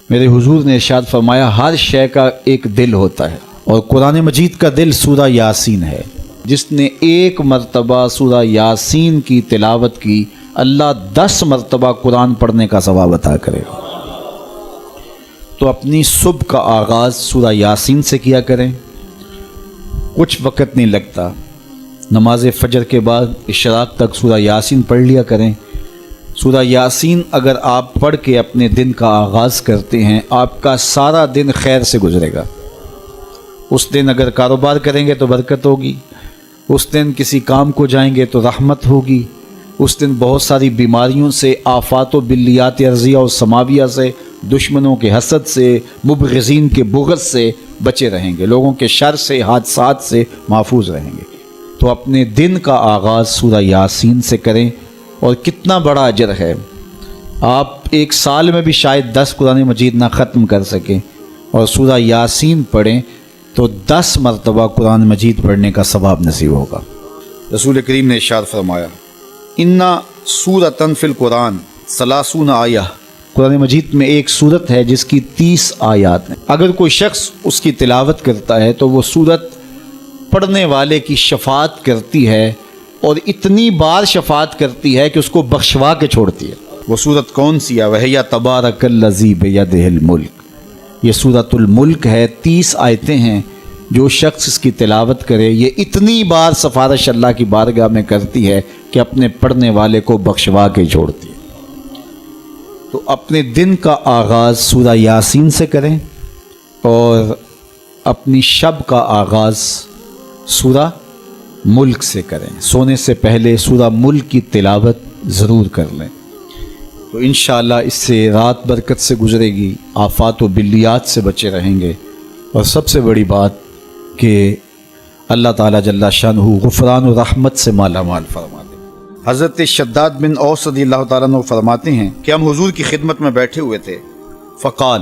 میرے حضور نے ارشاد فرمایا ہر شے کا ایک دل ہوتا ہے، اور قرآن مجید کا دل سورہ یاسین ہے۔ جس نے ایک مرتبہ سورہ یاسین کی تلاوت کی، اللہ 10 مرتبہ قرآن پڑھنے کا ثواب عطا کرے گا۔ تو اپنی صبح کا آغاز سورہ یاسین سے کیا کریں، کچھ وقت نہیں لگتا، نماز فجر کے بعد اشراق تک سورہ یاسین پڑھ لیا کریں۔ سورہ یاسین اگر آپ پڑھ کے اپنے دن کا آغاز کرتے ہیں، آپ کا سارا دن خیر سے گزرے گا۔ اس دن اگر کاروبار کریں گے تو برکت ہوگی، اس دن کسی کام کو جائیں گے تو رحمت ہوگی، اس دن بہت ساری بیماریوں سے، آفات و بلیات ارضیہ و سماویہ سے، دشمنوں کے حسد سے، مبغضین کے بغض سے بچے رہیں گے، لوگوں کے شر سے، حادثات سے محفوظ رہیں گے۔ تو اپنے دن کا آغاز سورہ یاسین سے کریں، اور کتنا بڑا اجر ہے۔ آپ ایک سال میں بھی شاید 10 قرآن مجید نہ ختم کر سکیں، اور سورہ یاسین پڑھیں تو 10 مرتبہ قرآن مجید پڑھنے کا ثواب نصیب ہوگا۔ رسول کریم نے ارشاد فرمایا اِنَّ سورۃ فی القرآن 30 آیہ، قرآن مجید میں ایک سورت ہے جس کی 30 آیات ہیں۔ اگر کوئی شخص اس کی تلاوت کرتا ہے تو وہ سورت پڑھنے والے کی شفاعت کرتی ہے، اور اتنی بار شفاعت کرتی ہے کہ اس کو بخشوا کے چھوڑتی ہے۔ وہ سورت کون سی ہے؟ وَهِيَ تَبَارَكَ الَّذِي بِيَدِهِ الْمُلْكُ، یہ سورۃ الملک ہے، 30 آیتیں ہیں۔ جو شخص اس کی تلاوت کرے، یہ اتنی بار سفارش اللہ کی بارگاہ میں کرتی ہے کہ اپنے پڑھنے والے کو بخشوا کے چھوڑتی ہے۔ تو اپنے دن کا آغاز سورہ یاسین سے کریں، اور اپنی شب کا آغاز سورہ ملک سے کریں۔ سونے سے پہلے سورہ ملک کی تلاوت ضرور کر لیں، تو انشاءاللہ اس سے رات برکت سے گزرے گی، آفات و بلیات سے بچے رہیں گے، اور سب سے بڑی بات کہ اللہ تعالیٰ جل شانہ غفران و رحمت سے مالا مال فرما دے۔ حضرت شداد بن اوس رضی اللہ تعالیٰ عنہ فرماتے ہیں کہ ہم حضور کی خدمت میں بیٹھے ہوئے تھے، فقال،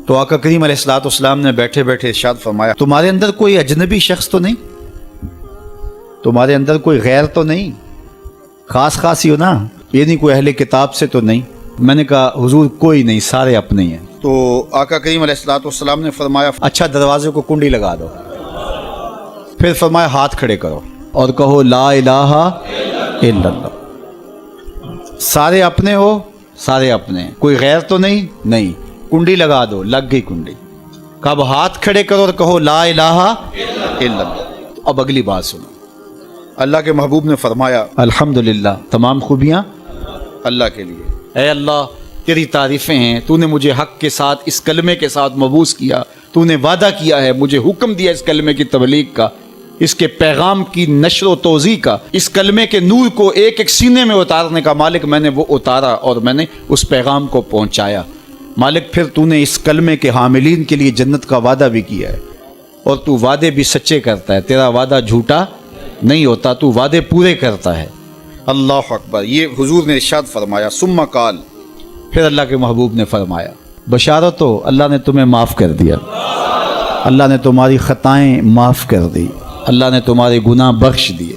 تو آقا کریم علیہ الصلوۃ والسلام نے بیٹھے بیٹھے ارشاد فرمایا تمہارے اندر کوئی اجنبی شخص تو نہیں؟ تمہارے اندر کوئی غیر تو نہیں؟ خاص ہی ہو نا، یہ نہیں کوئی اہل کتاب سے تو نہیں؟ میں نے کہا حضور کوئی نہیں، سارے اپنے ہیں۔ تو آقا کریم علیہ الصلوۃ والسلام نے فرمایا اچھا دروازے کو کنڈی لگا دو، پھر فرمایا ہاتھ کھڑے کرو اور کہو لا الہ الا اللہ۔ سارے اپنے ہو؟ سارے اپنے ہیں، کوئی غیر تو نہیں؟ نہیں۔ کنڈی لگا دو، لگ گئی کنڈی۔ کب ہاتھ کھڑے کرو اور کہو لا الہ الا اللہ۔ اب اگلی بات سنو، اللہ کے محبوب نے فرمایا الحمدللہ، تمام خوبیاں اللہ کے لیے۔ اے اللہ تیری تعریفیں ہیں، تو نے مجھے حق کے ساتھ اس کلمے کے ساتھ مبعوث کیا، تو نے وعدہ کیا ہے، مجھے حکم دیا اس کلمے کی تبلیغ کا، اس کے پیغام کی نشر و توزیع کا، اس کلمے کے نور کو ایک ایک سینے میں اتارنے کا۔ مالک میں نے وہ اتارا اور میں نے اس پیغام کو پہنچایا۔ مالک پھر تو نے اس کلمے کے حاملین کے لیے جنت کا وعدہ بھی کیا ہے، اور تو وعدے بھی سچے کرتا ہے، تیرا وعدہ جھوٹا نہیں ہوتا، تو وعدے پورے کرتا ہے۔ اللہ اکبر، یہ حضور نے ارشاد فرمایا۔ ثم قال، پھر اللہ کے محبوب نے فرمایا بشارت ہو، اللہ نے تمہیں معاف کر دیا، اللہ نے تمہاری خطائیں معاف کر دی، اللہ نے تمہارے گناہ بخش دیے۔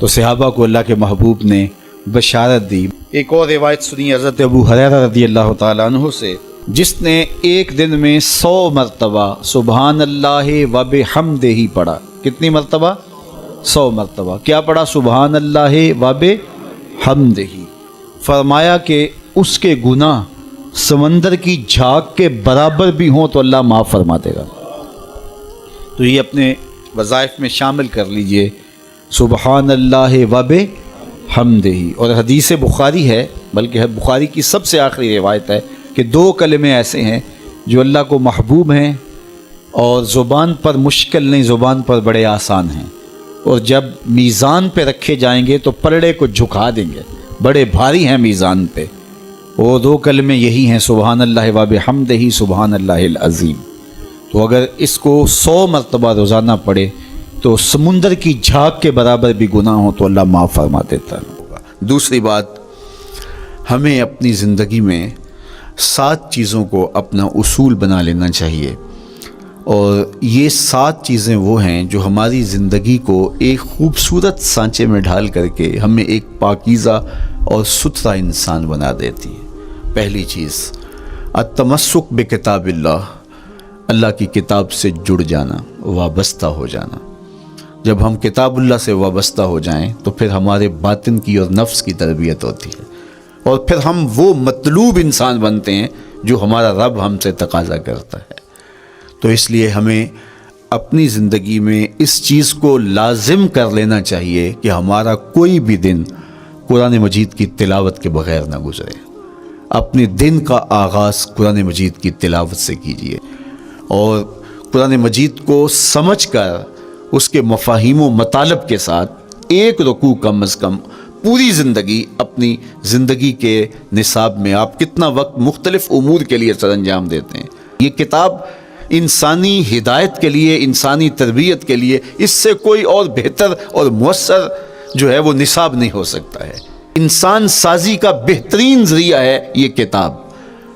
تو صحابہ کو اللہ کے محبوب نے بشارت دی۔ ایک اور روایت سنی حضرت ابو ہریرہ رضی اللہ تعالیٰ عنہ سے، جس نے ایک دن میں 100 مرتبہ سبحان اللہ و بحمدہ پڑھا۔ کتنی مرتبہ؟ 100 مرتبہ۔ کیا پڑھا؟ سبحان اللہ و بحمدہ۔ فرمایا کہ اس کے گناہ سمندر کی جھاگ کے برابر بھی ہوں تو اللہ معاف فرما دے گا۔ تو یہ اپنے وظائف میں شامل کر لیجئے، سبحان اللہ و بحمدہ۔ اور حدیث بخاری ہے، بلکہ بخاری کی سب سے آخری روایت ہے کہ 2 کلمے ایسے ہیں جو اللہ کو محبوب ہیں اور زبان پر مشکل نہیں، زبان پر بڑے آسان ہیں، اور جب میزان پہ رکھے جائیں گے تو پلڑے کو جھکا دیں گے، بڑے بھاری ہیں میزان پہ۔ وہ 2 کلمے یہی ہیں، سبحان اللہ و بحمدہ، سبحان اللہ العظیم۔ تو اگر اس کو 100 مرتبہ روزانہ پڑھے تو سمندر کی جھاگ کے برابر بھی گناہ ہو تو اللہ معاف فرما دیتا ہے۔ دوسری بات، ہمیں اپنی زندگی میں 7 چیزوں کو اپنا اصول بنا لینا چاہیے، اور یہ 7 چیزیں وہ ہیں جو ہماری زندگی کو ایک خوبصورت سانچے میں ڈھال کر کے ہمیں ایک پاکیزہ اور ستھرا انسان بنا دیتی ہے۔ پہلی چیز، التمسک بکتاب اللہ، اللہ کی کتاب سے جڑ جانا، وابستہ ہو جانا۔ جب ہم کتاب اللہ سے وابستہ ہو جائیں تو پھر ہمارے باطن کی اور نفس کی تربیت ہوتی ہے، اور پھر ہم وہ مطلوب انسان بنتے ہیں جو ہمارا رب ہم سے تقاضا کرتا ہے۔ تو اس لیے ہمیں اپنی زندگی میں اس چیز کو لازم کر لینا چاہیے کہ ہمارا کوئی بھی دن قرآن مجید کی تلاوت کے بغیر نہ گزرے۔ اپنے دن کا آغاز قرآن مجید کی تلاوت سے کیجیے، اور قرآن مجید کو سمجھ کر اس کے مفاہیم و مطالب کے ساتھ ایک رکوع کم از کم پوری زندگی، اپنی زندگی کے نصاب میں آپ کتنا وقت مختلف امور کے لیے سر انجام دیتے ہیں۔ یہ کتاب انسانی ہدایت کے لیے، انسانی تربیت کے لیے، اس سے کوئی اور بہتر اور مؤثر جو ہے وہ نصاب نہیں ہو سکتا ہے۔ انسان سازی کا بہترین ذریعہ ہے یہ کتاب،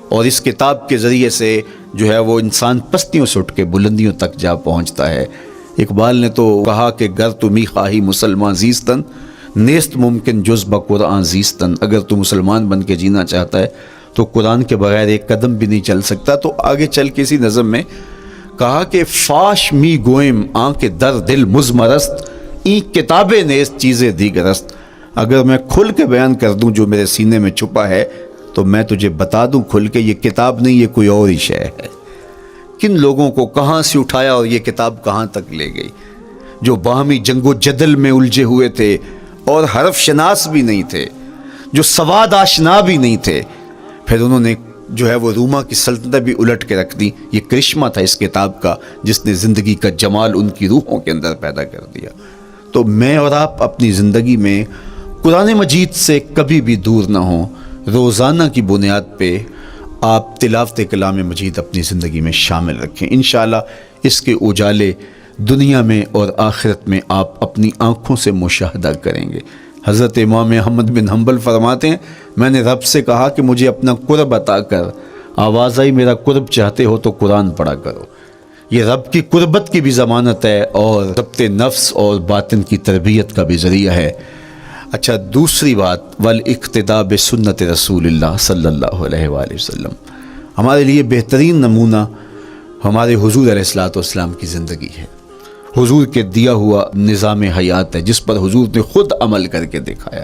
اور اس کتاب کے ذریعے سے جو ہے وہ انسان پستیوں سے اٹھ کے بلندیوں تک جا پہنچتا ہے۔ اقبال نے تو کہا کہ گر تمی خواہی مسلمان زیستن، نیست ممکن جز بقرآن زیستن۔ اگر تو مسلمان بن کے جینا چاہتا ہے تو قرآن کے بغیر ایک قدم بھی نہیں چل سکتا۔ تو آگے چل کے اسی نظم میں کہا کہ فاش می گوئم آنکھ در دل مزمرست، این کتاب نیست چیزیں دیگرست۔ اگر میں کھل کے بیان کر دوں جو میرے سینے میں چھپا ہے تو میں تجھے بتا دوں کھل کے، یہ کتاب نہیں، یہ کوئی اور ہی شے ہے۔ کن لوگوں کو کہاں سے اٹھایا اور یہ کتاب کہاں تک لے گئی، جو باہمی جنگ و جدل میں الجھے ہوئے تھے اور حرف شناس بھی نہیں تھے، جو سواد آشنا بھی نہیں تھے، پھر انہوں نے جو ہے وہ روما کی سلطنت بھی الٹ کے رکھ دی۔ یہ کرشمہ تھا اس کتاب کا، جس نے زندگی کا جمال ان کی روحوں کے اندر پیدا کر دیا۔ تو میں اور آپ اپنی زندگی میں قرآن مجید سے کبھی بھی دور نہ ہوں۔ روزانہ کی بنیاد پہ آپ تلاوت کلام مجید اپنی زندگی میں شامل رکھیں۔ انشاءاللہ اس کے اجالے دنیا میں اور آخرت میں آپ اپنی آنکھوں سے مشاہدہ کریں گے۔ حضرت امام احمد بن حنبل فرماتے ہیں، میں نے رب سے کہا کہ مجھے اپنا قرب عطا کر۔ آواز آئی، میرا قرب چاہتے ہو تو قرآن پڑھا کرو۔ یہ رب کی قربت کی بھی ضمانت ہے اور ضبط نفس اور باطن کی تربیت کا بھی ذریعہ ہے۔ اچھا، دوسری بات، والاقتداء بسنت رسول اللہ صلی اللہ علیہ وآلہ وسلم۔ ہمارے لیے بہترین نمونہ ہمارے حضور علیہ الصلوۃ والسلام کی زندگی ہے، حضور کے دیا ہوا نظام حیات ہے جس پر حضور نے خود عمل کر کے دکھایا۔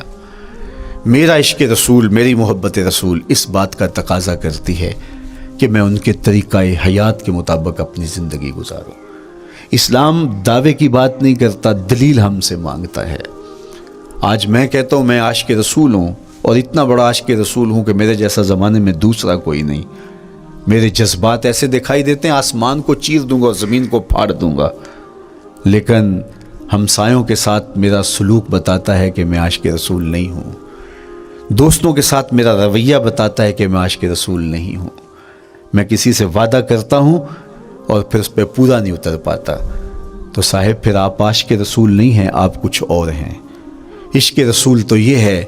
میرا عشق رسول، میری محبت رسول اس بات کا تقاضا کرتی ہے کہ میں ان کے طریقہ حیات کے مطابق اپنی زندگی گزاروں۔ اسلام دعوے کی بات نہیں کرتا، دلیل ہم سے مانگتا ہے۔ آج میں کہتا ہوں میں عاشق رسول ہوں، اور اتنا بڑا عاشق رسول ہوں کہ میرے جیسا زمانے میں دوسرا کوئی نہیں۔ میرے جذبات ایسے دکھائی دیتے ہیں، آسمان کو چیر دوں گا اور زمین کو پھاڑ دوں گا، لیکن ہمسایوں کے ساتھ میرا سلوک بتاتا ہے کہ میں عاشق رسول نہیں ہوں۔ دوستوں کے ساتھ میرا رویہ بتاتا ہے کہ میں عاشق رسول نہیں ہوں۔ میں کسی سے وعدہ کرتا ہوں اور پھر اس پہ پورا نہیں اتر پاتا، تو صاحب پھر آپ عاشق رسول نہیں ہیں، آپ کچھ اور ہیں۔ عشق رسول تو یہ ہے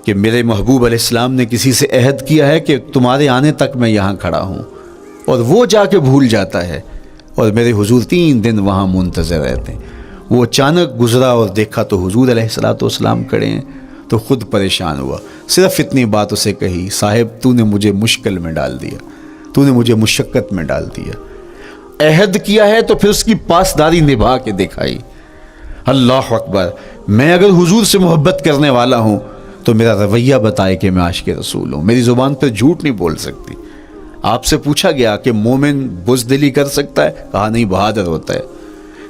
کہ میرے محبوب علیہ السلام نے کسی سے عہد کیا ہے کہ تمہارے آنے تک میں یہاں کھڑا ہوں، اور وہ جا کے بھول جاتا ہے، اور میرے حضور 3 دن وہاں منتظر رہتے ہیں۔ وہ اچانک گزرا اور دیکھا تو حضور علیہ الصلوۃ والسلام کھڑے ہیں، تو خود پریشان ہوا، صرف اتنی بات اسے کہی، صاحب تو نے مجھے مشکل میں ڈال دیا، تو نے مجھے مشقت میں ڈال دیا۔ عہد کیا ہے تو پھر اس کی پاسداری نبھا کے دکھائی۔ اللہ اکبر! میں اگر حضور سے محبت کرنے والا ہوں تو میرا رویہ بتائے کہ میں عاشق رسول ہوں۔ میری زبان پر جھوٹ نہیں بول سکتی۔ آپ سے پوچھا گیا کہ مومن بزدلی کر سکتا ہے؟ کہا نہیں، بہادر ہوتا ہے،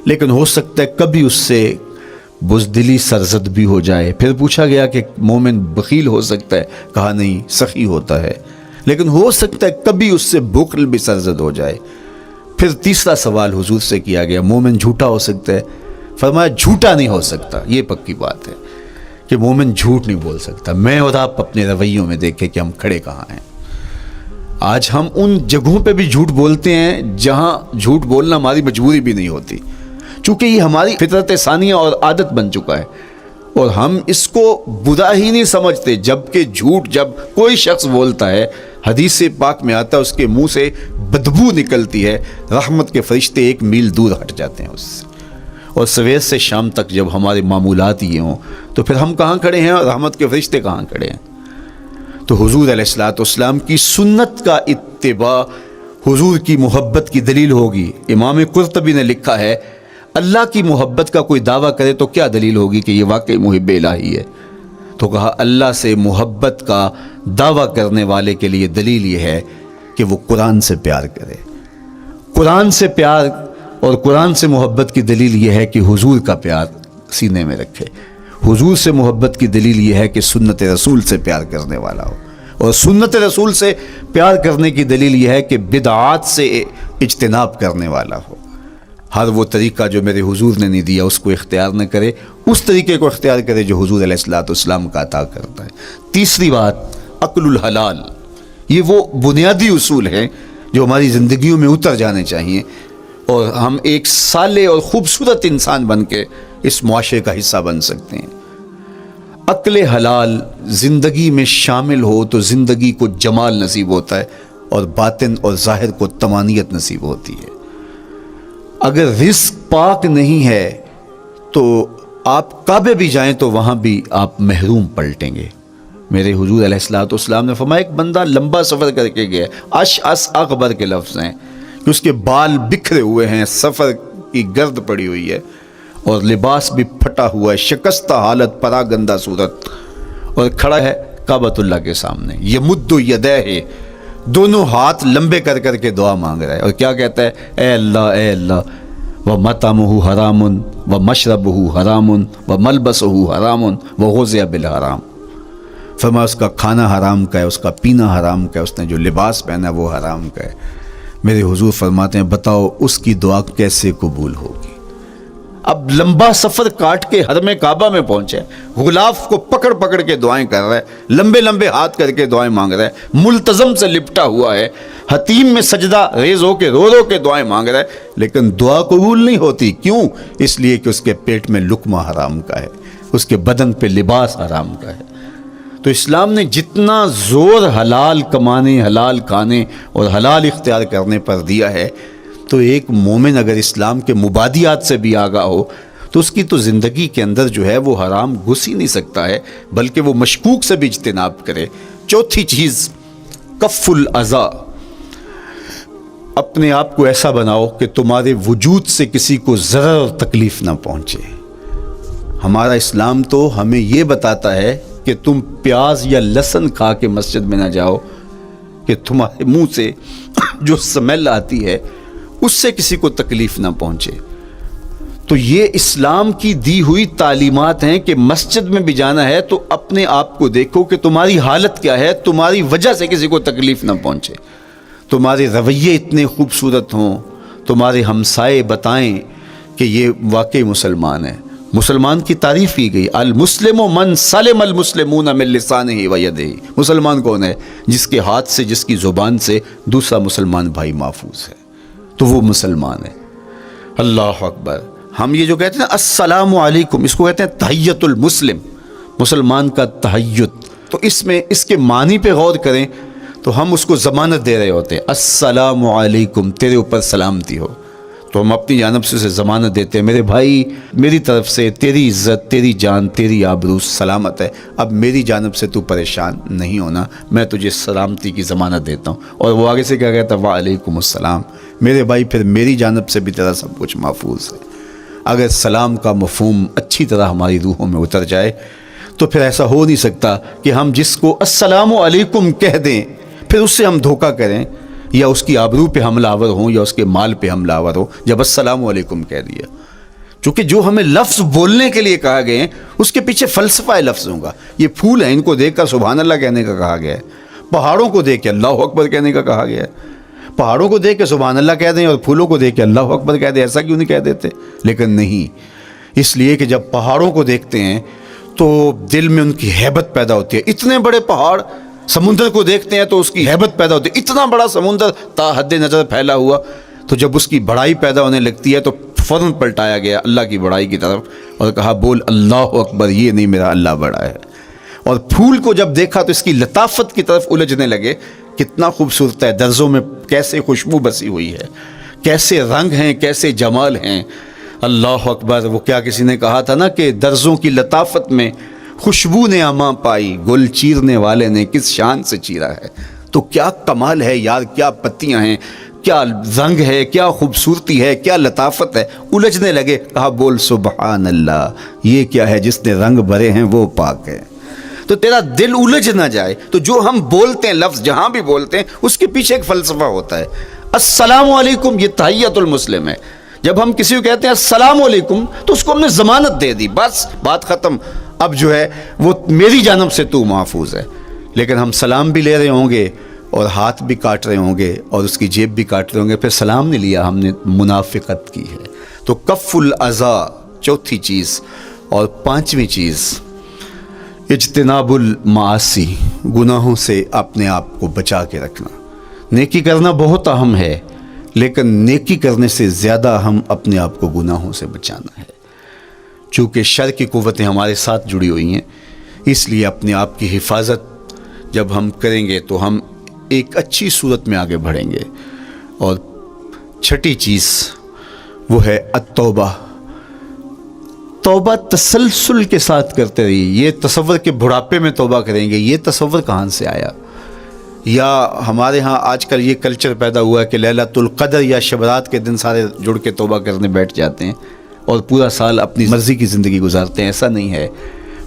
لیکن ہو سکتا ہے کبھی اس سے بزدلی سرزد بھی ہو جائے۔ پھر پوچھا گیا کہ مومن بخیل ہو سکتا ہے؟ کہا نہیں، سخی ہوتا ہے، لیکن ہو سکتا ہے کبھی اس سے بخل بھی سرزد ہو جائے۔ پھر تیسرا سوال حضور سے کیا گیا، مومن جھوٹا ہو سکتا ہے؟ فرمایا جھوٹا نہیں ہو سکتا، یہ پکی بات ہے کہ مومن جھوٹ نہیں بول سکتا۔ میں اور آپ اپنے رویوں میں دیکھیں کہ ہم کھڑے کہاں ہیں۔ آج ہم ان جگہوں پہ بھی جھوٹ بولتے ہیں جہاں جھوٹ بولنا ہماری مجبوری بھی نہیں ہوتی، چونکہ یہ ہماری فطرت ثانیہ اور عادت بن چکا ہے، اور ہم اس کو برا ہی نہیں سمجھتے۔ جبکہ جھوٹ جب کوئی شخص بولتا ہے، حدیث پاک میں آتا ہے اس کے منہ سے بدبو نکلتی ہے، رحمت کے فرشتے 1 میل دور ہٹ جاتے ہیں اس سے۔ اور سویر سے شام تک جب ہمارے معمولات یہ ہوں تو پھر ہم کہاں کھڑے ہیں اور رحمت کے فرشتے کہاں کھڑے ہیں؟ تو حضور علیہ الصلوۃ والسلام کی سنت کا اتباع حضور کی محبت کی دلیل ہوگی۔ امام قرطبی نے لکھا ہے اللہ کی محبت کا کوئی دعویٰ کرے تو کیا دلیل ہوگی کہ یہ واقعی محب الہی ہے؟ تو کہا اللہ سے محبت کا دعویٰ کرنے والے کے لیے دلیل یہ ہے کہ وہ قرآن سے پیار کرے۔ قرآن سے پیار اور قرآن سے محبت کی دلیل یہ ہے کہ حضور کا پیار سینے میں رکھے۔ حضور سے محبت کی دلیل یہ ہے کہ سنت رسول سے پیار کرنے والا ہو، اور سنت رسول سے پیار کرنے کی دلیل یہ ہے کہ بدعات سے اجتناب کرنے والا ہو۔ ہر وہ طریقہ جو میرے حضور نے نہیں دیا اس کو اختیار نہ کرے، اس طریقے کو اختیار کرے جو حضور علیہ الصلوۃ والسلام کا عطا کرتا ہے۔ تیسری بات، عقل الحلال۔ یہ وہ بنیادی اصول ہیں جو ہماری زندگیوں میں اتر جانے چاہیے، اور ہم ایک صالح اور خوبصورت انسان بن کے اس معاشرے کا حصہ بن سکتے ہیں۔ عقل حلال زندگی میں شامل ہو تو زندگی کو جمال نصیب ہوتا ہے، اور باطن اور ظاہر کو طمانینت نصیب ہوتی ہے۔ اگر رزق پاک نہیں ہے تو آپ کعبے بھی جائیں تو وہاں بھی آپ محروم پلٹیں گے۔ میرے حضور علیہ الصلوۃ والسلام نے فرمایا ایک بندہ لمبا سفر کر کے گیا، اشعث اغبر کے لفظ ہیں کہ اس کے بال بکھرے ہوئے ہیں، سفر کی گرد پڑی ہوئی ہے، اور لباس بھی پھٹا ہوا ہے، شکستہ حالت، پراگندہ صورت، اور کھڑا ہے کعبۃ اللہ کے سامنے، یمد یدیہ، دونوں ہاتھ لمبے کر کر کے دعا مانگ رہا ہے، اور کیا کہتا ہے؟ اے اللہ وَمَطْعَمُهُ حَرَامٌ وَمَشْرَبُهُ حَرَامٌ وَمَلْبَسُهُ حَرَامٌ وَغُذِّيَ بِالْحَرَام۔ فرمایا اس کا کھانا حرام کا ہے، اس کا پینا حرام کا ہے، اس نے جو لباس پہنا ہے وہ حرام کا ہے۔ میرے حضور فرماتے ہیں بتاؤ اس کی دعا کیسے قبول ہوگی؟ اب لمبا سفر کاٹ کے حرم کعبہ میں پہنچے، غلاف کو پکڑ پکڑ کے دعائیں کر رہا ہے، لمبے لمبے ہاتھ کر کے دعائیں مانگ رہا ہے، ملتزم سے لپٹا ہوا ہے، حتیم میں سجدہ ریز ہو کے رو رو کے دعائیں مانگ رہا ہے، لیکن دعا قبول نہیں ہوتی۔ کیوں؟ اس لیے کہ اس کے پیٹ میں لقمہ حرام کا ہے، اس کے بدن پہ لباس حرام کا ہے۔ تو اسلام نے جتنا زور حلال کمانے، حلال کھانے اور حلال اختیار کرنے پر دیا ہے، تو ایک مومن اگر اسلام کے مبادیات سے بھی آگاہ ہو تو اس کی تو زندگی کے اندر جو ہے وہ حرام گھس ہی نہیں سکتا ہے، بلکہ وہ مشکوک سے بھی اجتناب کرے۔ چوتھی چیز، کف الاذی۔ اپنے آپ کو ایسا بناؤ کہ تمہارے وجود سے کسی کو ضرر اور تکلیف نہ پہنچے۔ ہمارا اسلام تو ہمیں یہ بتاتا ہے کہ تم پیاز یا لہسن کھا کے مسجد میں نہ جاؤ کہ تمہارے منہ سے جو سمیل آتی ہے اس سے کسی کو تکلیف نہ پہنچے۔ تو یہ اسلام کی دی ہوئی تعلیمات ہیں کہ مسجد میں بھی جانا ہے تو اپنے آپ کو دیکھو کہ تمہاری حالت کیا ہے، تمہاری وجہ سے کسی کو تکلیف نہ پہنچے، تمہارے رویے اتنے خوبصورت ہوں، تمہارے ہمسائے بتائیں کہ یہ واقعی مسلمان ہے۔ مسلمان کی تعریف کی گئی، المسلم من سلم المسلمون من لسانہ و یدہ۔ مسلمان کون ہے؟ جس کے ہاتھ سے، جس کی زبان سے دوسرا مسلمان بھائی محفوظ ہے، تو وہ مسلمان ہے۔ اللہ اکبر۔ ہم یہ جو کہتے ہیں السلام علیکم، اس کو کہتے ہیں تحیت المسلم، مسلمان کا تحیت۔ تو اس میں اس کے معنی پہ غور کریں تو ہم اس کو ضمانت دے رہے ہوتے ہیں، السلام علیکم، تیرے اوپر سلامتی ہو۔ تو ہم اپنی جانب سے اسے ضمانت دیتے ہیں، میرے بھائی میری طرف سے تیری عزت، تیری جان، تیری آبرو سلامت ہے، اب میری جانب سے تو پریشان نہیں ہونا، میں تجھے سلامتی کی ضمانت دیتا ہوں۔ اور وہ آگے سے کیا کہتا ہے؟ وعلیکم السلام، میرے بھائی پھر میری جانب سے بھی تیرا سب کچھ محفوظ ہے۔ اگر سلام کا مفہوم اچھی طرح ہماری روحوں میں اتر جائے تو پھر ایسا ہو نہیں سکتا کہ ہم جس کو السلام علیکم کہہ دیں پھر اس سے ہم دھوکہ کریں، یا اس کی آبرو پہ حملہ آور ہوں، یا اس کے مال پہ حملہ آور ہو جب السلام علیکم کہہ دیا۔ چونکہ جو ہمیں لفظ بولنے کے لیے کہا گئے ہیں اس کے پیچھے فلسفہ لفظ ہوگا۔ یہ پھول ہیں، ان کو دیکھ کر سبحان اللہ کہنے کا کہا گیا ہے، پہاڑوں کو دیکھ کے اللہ اکبر کہنے کا کہا گیا ہے۔ پہاڑوں کو دیکھ کے سبحان اللہ کہہ دیں اور پھولوں کو دیکھ کے اللہ اکبر کہہ دیں، ایسا کیوں نہیں کہہ دیتے؟ لیکن نہیں، اس لیے کہ جب پہاڑوں کو دیکھتے ہیں تو دل میں ان کی ہیبت پیدا ہوتی ہے۔ اتنے بڑے پہاڑ، سمندر کو دیکھتے ہیں تو اس کی ہیبت پیدا ہوتی ہے، اتنا بڑا سمندر تا حد نظر پھیلا ہوا، تو جب اس کی بڑائی پیدا ہونے لگتی ہے تو فوراً پلٹایا گیا اللہ کی بڑائی کی طرف اور کہا بول اللہ اکبر، یہ نہیں میرا اللہ بڑا ہے۔ اور پھول کو جب دیکھا تو اس کی لطافت کی طرف الجھنے لگے، کتنا خوبصورت ہے، درزوں میں کیسے خوشبو بسی ہوئی ہے، کیسے رنگ ہیں، کیسے جمال ہیں۔ اللہ اکبر۔ وہ کیا کسی نے کہا تھا نا کہ درزوں کی لطافت میں خوشبو نے اماں پائی، گل چیرنے والے نے کس شان سے چیرا ہے۔ تو کیا کمال ہے یار، کیا پتیاں ہیں، کیا رنگ ہے، کیا خوبصورتی ہے، کیا لطافت ہے۔ الجھنے لگے، کہا بول سبحان اللہ، یہ کیا ہے جس نے رنگ بھرے ہیں وہ پاک ہے۔ تو تیرا دل الجھ نہ جائے تو جو ہم بولتے ہیں لفظ جہاں بھی بولتے ہیں اس کے پیچھے ایک فلسفہ ہوتا ہے۔ السلام علیکم یہ تحیۃ المسلم ہے۔ جب ہم کسی کو کہتے ہیں السلام علیکم تو اس کو ہم نے ضمانت دے دی، بس بات ختم، اب جو ہے وہ میری جانب سے تو محفوظ ہے۔ لیکن ہم سلام بھی لے رہے ہوں گے اور ہاتھ بھی کاٹ رہے ہوں گے اور اس کی جیب بھی کاٹ رہے ہوں گے، پھر سلام نہیں لیا، ہم نے منافقت کی ہے۔ تو کف الاذی چوتھی چیز، اور پانچویں چیز اجتناب المعاصی، گناہوں سے اپنے آپ کو بچا کے رکھنا۔ نیکی کرنا بہت اہم ہے، لیکن نیکی کرنے سے زیادہ ہم اپنے آپ کو گناہوں سے بچانا ہے۔ چونکہ شر کی قوتیں ہمارے ساتھ جڑی ہوئی ہیں، اس لیے اپنے آپ کی حفاظت جب ہم کریں گے تو ہم ایک اچھی صورت میں آگے بڑھیں گے۔ اور چھٹی چیز وہ ہے التوبہ۔ توبہ تسلسل کے ساتھ کرتے رہیے۔ یہ تصور کہ بڑھاپے میں توبہ کریں گے، یہ تصور کہاں سے آیا؟ یا ہمارے ہاں آج کل یہ کلچر پیدا ہوا ہے کہ لیلۃ القدر یا شبرات کے دن سارے جڑ کے توبہ کرنے بیٹھ جاتے ہیں اور پورا سال اپنی مرضی کی زندگی گزارتے ہیں۔ ایسا نہیں ہے۔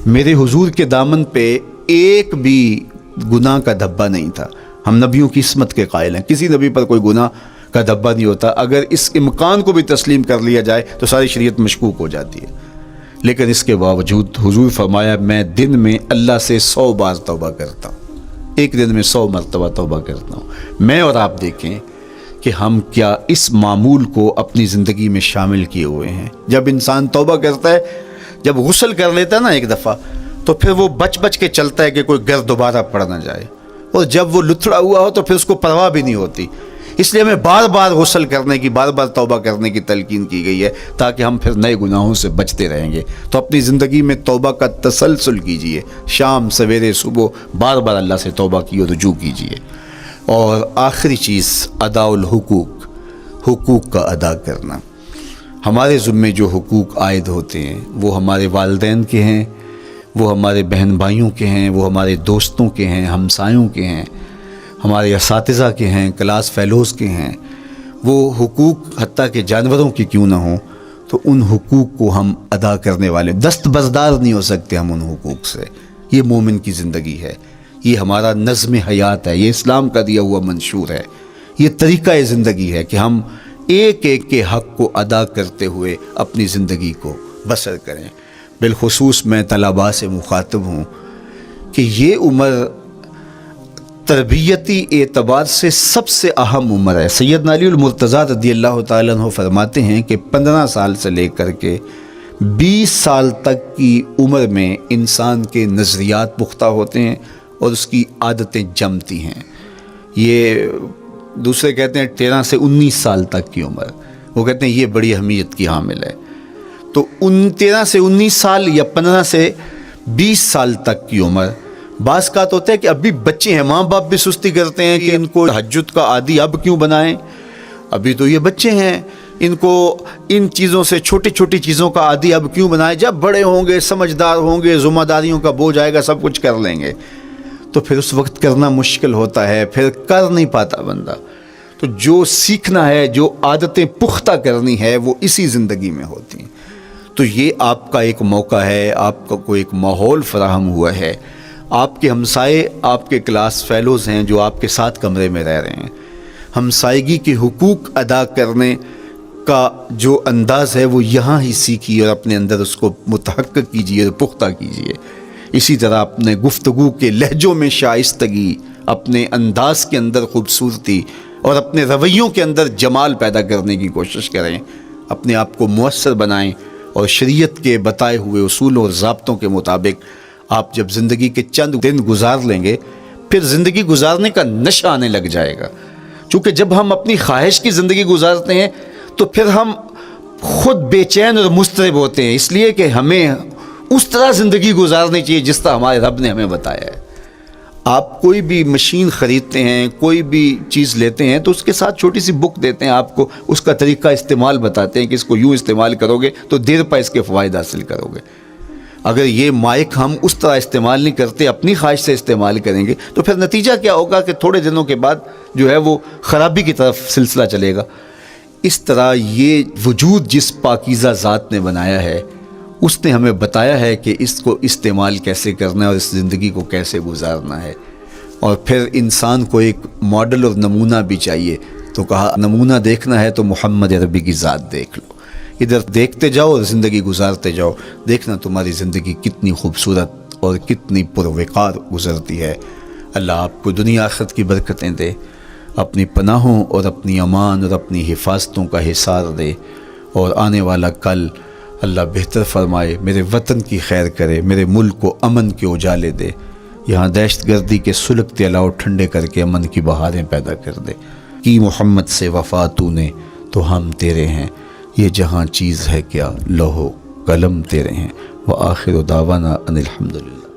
میرے حضور کے دامن پہ ایک بھی گناہ کا دھبا نہیں تھا۔ ہم نبیوں کی عصمت کے قائل ہیں، کسی نبی پر کوئی گناہ کا دھبا نہیں ہوتا۔ اگر اس امکان کو بھی تسلیم کر لیا جائے تو ساری شریعت مشکوک ہو جاتی ہے۔ لیکن اس کے باوجود حضور فرمایا میں دن میں اللہ سے 100 بار توبہ کرتا ہوں، ایک دن میں 100 مرتبہ توبہ کرتا ہوں۔ میں اور آپ دیکھیں کہ ہم کیا اس معمول کو اپنی زندگی میں شامل کیے ہوئے ہیں۔ جب انسان توبہ کرتا ہے، جب غسل کر لیتا ہے نا ایک دفعہ، تو پھر وہ بچ کے چلتا ہے کہ کوئی گرد دوبارہ پڑ نہ جائے، اور جب وہ لتھڑا ہوا ہو تو پھر اس کو پرواہ بھی نہیں ہوتی۔ اس لیے ہمیں بار بار غسل کرنے کی، بار بار توبہ کرنے کی تلقین کی گئی ہے، تاکہ ہم پھر نئے گناہوں سے بچتے رہیں گے۔ تو اپنی زندگی میں توبہ کا تسلسل کیجئے، شام سویرے صبح بار بار اللہ سے توبہ کی اور رجوع کیجئے۔ اور آخری چیز ادا الحقوق، حقوق کا ادا کرنا۔ ہمارے ذمے جو حقوق عائد ہوتے ہیں وہ ہمارے والدین کے ہیں، وہ ہمارے بہن بھائیوں کے ہیں، وہ ہمارے دوستوں کے ہیں، ہمسایوں کے ہیں، ہمارے اساتذہ کے ہیں، کلاس فیلوز کے ہیں۔ وہ حقوق حتیٰ کہ جانوروں کی کیوں نہ ہوں، تو ان حقوق کو ہم ادا کرنے والے، دستبردار نہیں ہو سکتے ہم ان حقوق سے۔ یہ مومن کی زندگی ہے، یہ ہمارا نظم حیات ہے، یہ اسلام کا دیا ہوا منشور ہے، یہ طریقہ زندگی ہے کہ ہم ایک ایک کے حق کو ادا کرتے ہوئے اپنی زندگی کو بسر کریں۔ بالخصوص میں طلباء سے مخاطب ہوں کہ یہ عمر تربیتی اعتبار سے سب سے اہم عمر ہے۔ سیدنا علی المرتضیٰ رضی اللہ تعالیٰ عنہ فرماتے ہیں کہ 15 سال سے لے کر کے 20 سال تک کی عمر میں انسان کے نظریات پختہ ہوتے ہیں اور اس کی عادتیں جمتی ہیں۔ یہ دوسرے کہتے ہیں 13 سے 19 سال تک کی عمر، وہ کہتے ہیں یہ بڑی اہمیت کی حامل ہے۔ تو 13 سے 19 سال یا 15 سے 20 سال تک کی عمر، بعض کا تو ہوتا ہے کہ ابھی بچے ہیں، ماں باپ بھی سستی کرتے ہیں کہ ان کو تہجد کا عادی اب کیوں بنائیں، ابھی تو یہ بچے ہیں، ان کو ان چیزوں سے، چھوٹی چھوٹی چیزوں کا عادی اب کیوں بنائیں، جب بڑے ہوں گے، سمجھدار ہوں گے، ذمہ داریوں کا بوجھ آئے گا، سب کچھ کر لیں گے۔ تو پھر اس وقت کرنا مشکل ہوتا ہے، پھر کر نہیں پاتا بندہ۔ تو جو سیکھنا ہے، جو عادتیں پختہ کرنی ہے، وہ اسی زندگی میں ہوتی ہیں۔ تو یہ آپ کا ایک موقع ہے، آپ کو ایک ماحول فراہم ہوا ہے۔ آپ کے ہمسائے آپ کے کلاس فیلوز ہیں جو آپ کے ساتھ کمرے میں رہ رہے ہیں۔ ہمسائیگی کے حقوق ادا کرنے کا جو انداز ہے وہ یہاں ہی سیکھیے اور اپنے اندر اس کو متحقق کیجیے اور پختہ کیجیے۔ اسی طرح اپنے گفتگو کے لہجوں میں شائستگی، اپنے انداز کے اندر خوبصورتی اور اپنے رویوں کے اندر جمال پیدا کرنے کی کوشش کریں۔ اپنے آپ کو مؤثر بنائیں اور شریعت کے بتائے ہوئے اصولوں اور ضابطوں کے مطابق آپ جب زندگی کے چند دن گزار لیں گے، پھر زندگی گزارنے کا نشہ آنے لگ جائے گا۔ چونکہ جب ہم اپنی خواہش کی زندگی گزارتے ہیں تو پھر ہم خود بے چین اور مضطرب ہوتے ہیں، اس لیے کہ ہمیں اس طرح زندگی گزارنی چاہیے جس طرح ہمارے رب نے ہمیں بتایا ہے۔ آپ کوئی بھی مشین خریدتے ہیں، کوئی بھی چیز لیتے ہیں تو اس کے ساتھ چھوٹی سی بک دیتے ہیں آپ کو، اس کا طریقہ استعمال بتاتے ہیں کہ اس کو یوں استعمال کرو گے تو دیر پا اس کے فوائد حاصل کرو گے۔ اگر یہ مائک ہم اس طرح استعمال نہیں کرتے، اپنی خواہش سے استعمال کریں گے، تو پھر نتیجہ کیا ہوگا کہ تھوڑے دنوں کے بعد جو ہے وہ خرابی کی طرف سلسلہ چلے گا۔ اس طرح یہ وجود جس پاکیزہ ذات نے بنایا ہے، اس نے ہمیں بتایا ہے کہ اس کو استعمال کیسے کرنا ہے اور اس زندگی کو کیسے گزارنا ہے۔ اور پھر انسان کو ایک ماڈل اور نمونہ بھی چاہیے، تو کہا نمونہ دیکھنا ہے تو محمد عربی کی ذات دیکھ لو، ادھر دیکھتے جاؤ اور زندگی گزارتے جاؤ، دیکھنا تمہاری زندگی کتنی خوبصورت اور کتنی پروقار گزرتی ہے۔ اللہ آپ کو دنیا آخرت کی برکتیں دے، اپنی پناہوں اور اپنی امان اور اپنی حفاظتوں کا حصار دے، اور آنے والا کل اللہ بہتر فرمائے، میرے وطن کی خیر کرے، میرے ملک کو امن کے اجالے دے، یہاں دہشت گردی کے سلگتے الاؤ ٹھنڈے کر کے امن کی بہاریں پیدا کر دے۔ کی محمد سے وفا تو نے تو ہم تیرے ہیں، یہ جہاں چیز ہے کیا لوح و قلم تیرے ہیں۔ وآخر دعوانا ان الحمدللہ۔